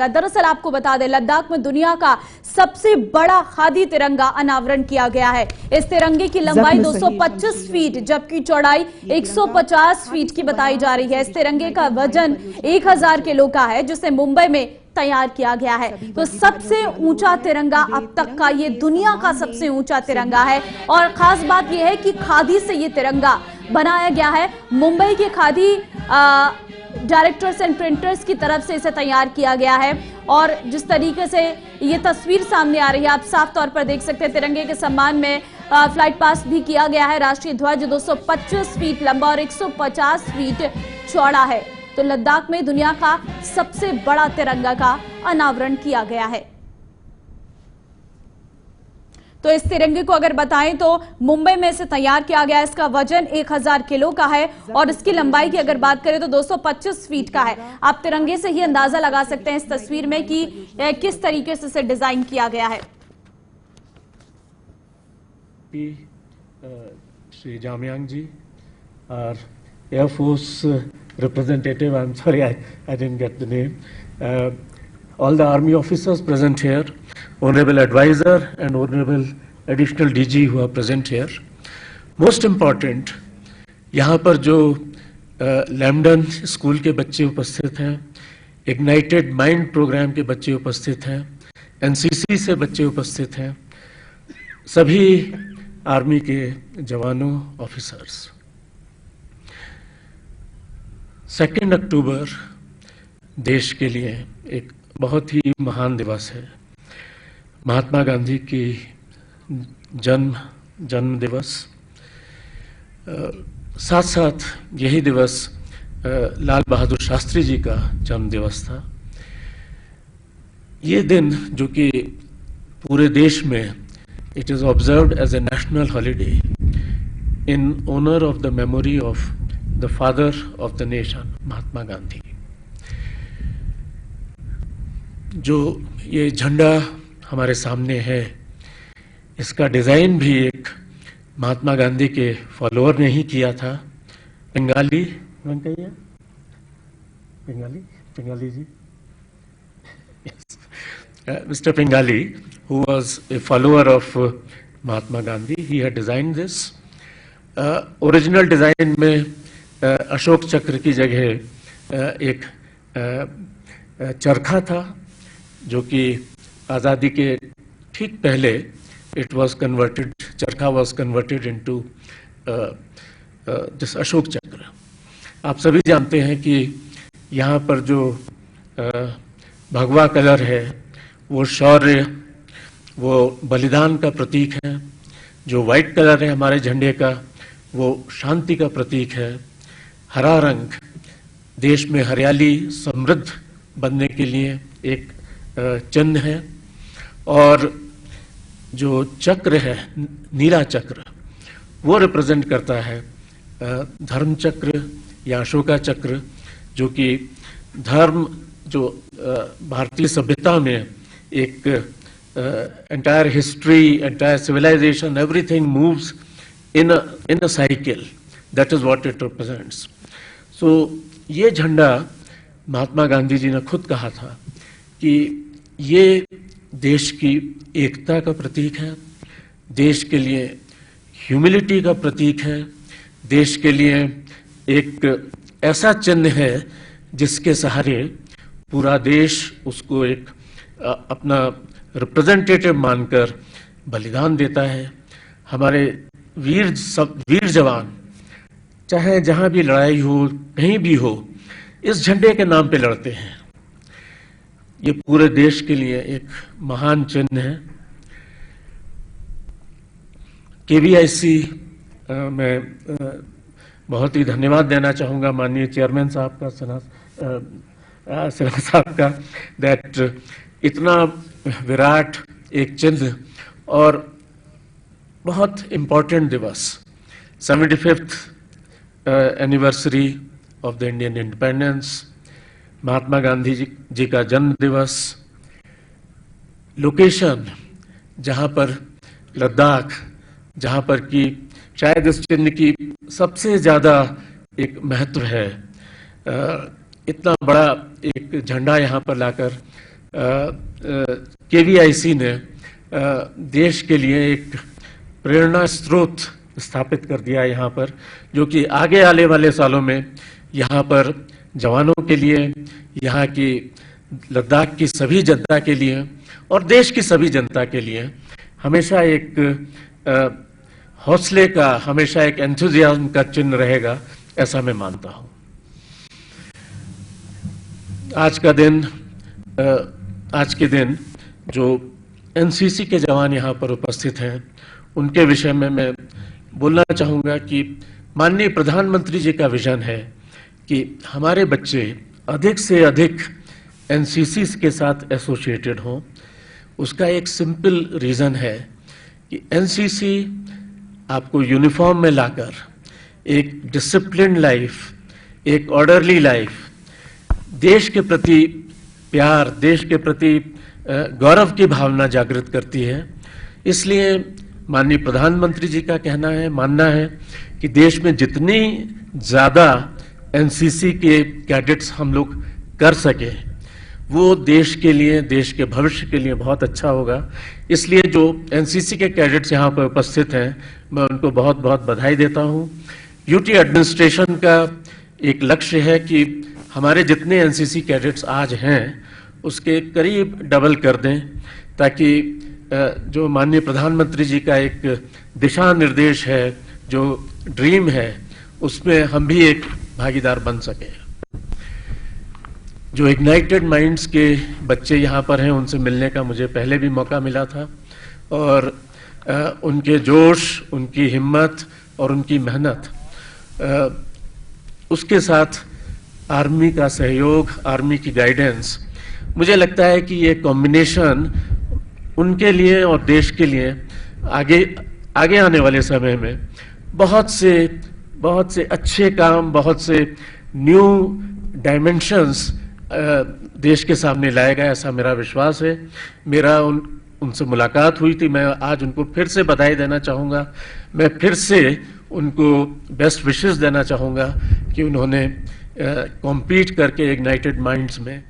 दरअसल आपको बता दें, लद्दाख में दुनिया का सबसे बड़ा खादी तिरंगा अनावरण किया गया है। इस तिरंगे की लंबाई 225 फीट जबकि चौड़ाई 150 फीट की बताई जा रही है। इस तिरंगे का वजन 1000 किलो का है, जिसे मुंबई में तैयार किया गया है। तो सबसे ऊंचा तिरंगा अब तक का ये दुनिया का सबसे ऊंचा तिरंगा है। और खास बात यह है कि खादी से ये तिरंगा बनाया गया है। मुंबई के खादी डायरेक्टर्स एंड प्रिंटर्स की तरफ से इसे तैयार किया गया है। और जिस तरीके से ये तस्वीर सामने आ रही है, आप साफ तौर पर देख सकते हैं, तिरंगे के सम्मान में फ्लाइट पास्ट भी किया गया है। राष्ट्रीय ध्वज 225 फीट लंबा और 150 फीट चौड़ा है। तो लद्दाख में दुनिया का सबसे बड़ा तिरंगा का अनावरण किया गया है। तो इस तिरंगे को अगर बताएं तो मुंबई में इसे तैयार किया गया है। इसका वजन 1000 किलो का है और इसकी लंबाई की अगर बात करें तो 225 फीट का है। आप तिरंगे से ही अंदाजा लगा सकते हैं इस तस्वीर में कि किस तरीके से इसे डिजाइन किया गया है। श्री जामयांग जी और air force representative, I'm sorry, I didn't get the name. All the army officers present here, honorable advisor and honorable additional DG who are present here. Most important, यहाँ पर जो लैम्डन स्कूल के बच्चे उपस्थित हैं, इग्नाइटेड माइंड प्रोग्राम के बच्चे उपस्थित हैं, एनसीसी से बच्चे उपस्थित हैं, सभी आर्मी के जवानों, ऑफिसर्स। 2 अक्टूबर देश के लिए एक बहुत ही महान दिवस है। महात्मा गांधी की जन्म दिवस, साथ साथ यही दिवस लाल बहादुर शास्त्री जी का जन्म दिवस था। ये दिन जो कि पूरे देश में it is observed as a national holiday in honour of the memory of the father of the nation Mahatma Gandhi. जो ये झंडा हमारे सामने है, इसका डिजाइन भी एक महात्मा गांधी के फॉलोअर ने ही किया था। पिंगाली जी, Mr. Pingali, who was a follower of Mahatma Gandhi, he had designed this. Original design में अशोक चक्र की जगह एक चरखा था, जो कि आज़ादी के ठीक पहले चरखा was converted into this Ashok चक्र। आप सभी जानते हैं कि यहाँ पर जो भगवा कलर है वो शौर्य, वो बलिदान का प्रतीक है। जो वाइट कलर है हमारे झंडे का वो शांति का प्रतीक है। हरा रंग देश में हरियाली समृद्ध बनने के लिए एक चिन्ह है। और जो चक्र है, नीला चक्र, वो रिप्रेजेंट करता है धर्म चक्र या अशोका चक्र, जो कि धर्म, जो भारतीय सभ्यता में एक entire history, entire civilization, everything moves in a cycle. That is what it represents. So ये झंडा महात्मा गांधी जी ने खुद कहा था कि ये देश की एकता का प्रतीक है, देश के लिए ह्यूमिलिटी का प्रतीक है, देश के लिए एक ऐसा चिन्ह है जिसके सहारे पूरा देश उसको एक अपना रिप्रेजेंटेटिव मानकर बलिदान देता है। हमारे वीर जवान चाहे जहां भी लड़ाई हो, कहीं भी हो, इस झंडे के नाम पे लड़ते हैं। ये पूरे देश के लिए एक महान चिन्ह है। केवीआईसी मैं बहुत ही धन्यवाद देना चाहूंगा माननीय चेयरमैन साहब का, सिन्हा साहब का, दैट इतना विराट एक चिन्ह और बहुत इम्पोर्टेंट दिवस, 75th anniversary of the Indian independence, Mahatma Gandhi ji का जन्म दिवस, लोकेशन जहां पर लद्दाख, जहां पर कि शायद इस चिन्ह की सबसे ज्यादा एक महत्व है। इतना बड़ा एक झंडा यहाँ पर लाकर केवीआईसी ने देश के लिए एक प्रेरणा स्रोत स्थापित कर दिया है यहाँ पर, जो कि आगे आने वाले सालों में यहाँ पर जवानों के लिए, यहाँ की लद्दाख की सभी जनता के लिए और देश की सभी जनता के लिए हमेशा एक हौसले का, हमेशा एक एंथुजियाज्म का चिन्ह रहेगा, ऐसा मैं मानता हूँ। आज के दिन जो एनसीसी के जवान यहाँ पर उपस्थित हैं, उनके विषय में मैं बोलना चाहूँगा कि माननीय प्रधानमंत्री जी का विजन है कि हमारे बच्चे अधिक से अधिक एनसीसी के साथ एसोसिएटेड हों। उसका एक सिंपल रीज़न है कि एनसीसी आपको यूनिफॉर्म में लाकर एक डिसिप्लिन लाइफ, एक ऑर्डरली लाइफ, देश के प्रति प्यार, देश के प्रति गौरव की भावना जागृत करती है। इसलिए माननीय प्रधानमंत्री जी का मानना है कि देश में जितनी ज़्यादा एनसीसी के कैडेट्स हम लोग कर सके, वो देश के लिए, देश के भविष्य के लिए बहुत अच्छा होगा। इसलिए जो एनसीसी के कैडेट्स यहाँ पर उपस्थित हैं, मैं उनको बहुत बहुत बधाई देता हूँ। यूटी एडमिनिस्ट्रेशन का एक लक्ष्य है कि हमारे जितने एनसीसी कैडेट्स आज हैं उसके करीब डबल कर दें, ताकि जो माननीय प्रधानमंत्री जी का एक दिशा निर्देश है, जो ड्रीम है, उसमें हम भी एक भागीदार बन सके। जो इग्नाइटेड माइंड्स के बच्चे यहाँ पर हैं, उनसे मिलने का मुझे पहले भी मौका मिला था और उनके जोश, उनकी हिम्मत और उनकी मेहनत, उसके साथ आर्मी का सहयोग, आर्मी की गाइडेंस, मुझे लगता है कि ये कॉम्बिनेशन उनके लिए और देश के लिए आगे आने वाले समय में बहुत से अच्छे काम, बहुत से न्यू डायमेंशंस देश के सामने लाएगा, ऐसा मेरा विश्वास है। मेरा उनसे मुलाकात हुई थी, मैं आज उनको फिर से बधाई देना चाहूँगा। मैं फिर से उनको बेस्ट विशेस देना चाहूँगा कि उन्होंने कॉम्पीट करके इग्नाइटेड माइंड्स में